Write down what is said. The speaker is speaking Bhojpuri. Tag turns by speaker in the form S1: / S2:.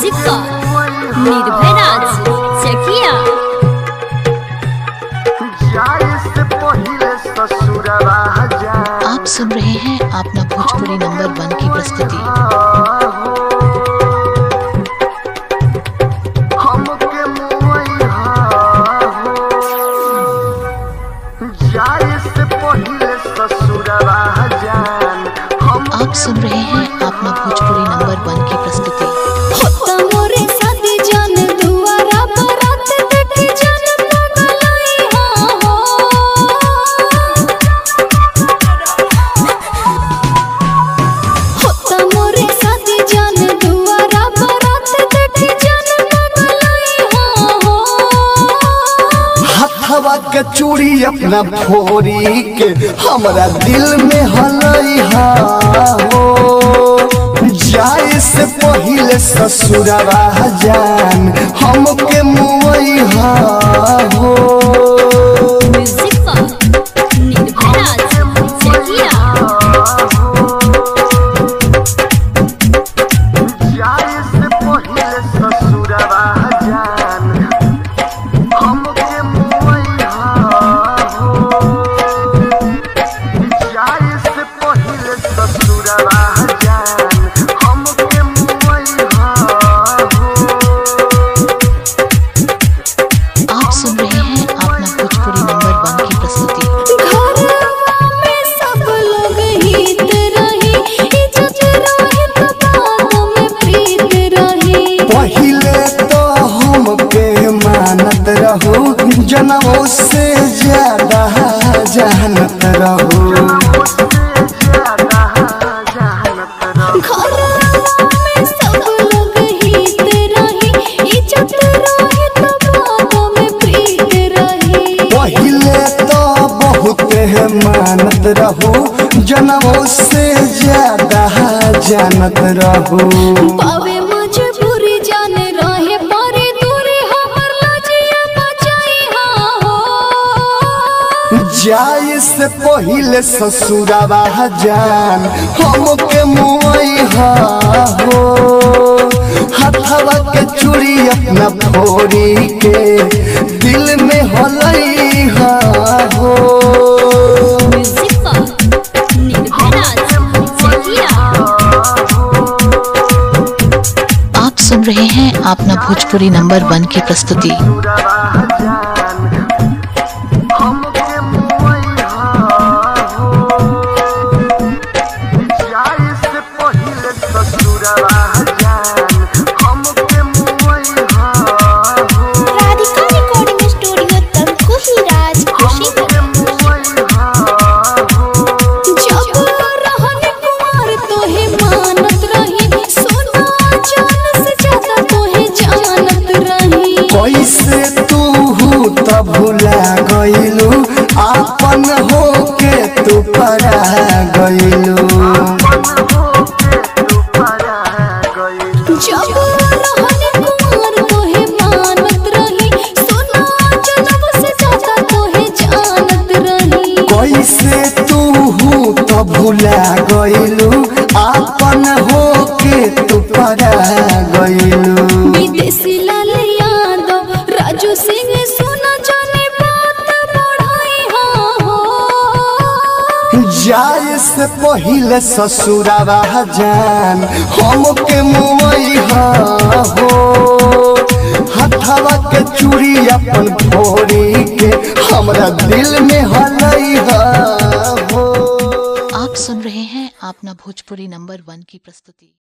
S1: म्यूजिक का निर्भय राज चकिया।
S2: आप सुन रहे हैं अपना भोजपुरी नंबर 1 की प्रस्तुति। आप सुन रहे हैं अपना भोजपुरी नंबर 1 की प्रस्तुति।
S3: हवा के चूड़ी अपना फोरी के हमरा दिल में हलई हो, जाए से पहिले ससुरवा जान हमके मुई हो।
S1: म्यूजिक का निर्भय राज चकिया।
S3: जाए से पहिले ससुरवा जान हमके जनमों से ज्यादा जानत रहो। पहिले तो बहुत मानत रहो, जनमों से ज्यादा जानत रहो। जाए से पहिले ससुरवा जान हमके मुई हो, हथवा के चूड़ी अपना फोरी के दिल में हलई हो।
S1: म्यूजिक का निर्भय राज चकिया।
S2: आप सुन रहे हैं अपना भोजपुरी नंबर 1 की प्रस्तुति।
S3: कैसे तू भुला गइलू आपन हो के तू परा गइलू। कैसे तू भुला गइलू आपन हो के तू परा गइलू। जाए से पहिले ससुरवा जान हमके मुई हो, हथवा के चूड़ी अपन फोरी के हमरा दिल में हलई हो।
S2: आप सुन रहे हैं अपना भोजपुरी नंबर 1 की प्रस्तुति।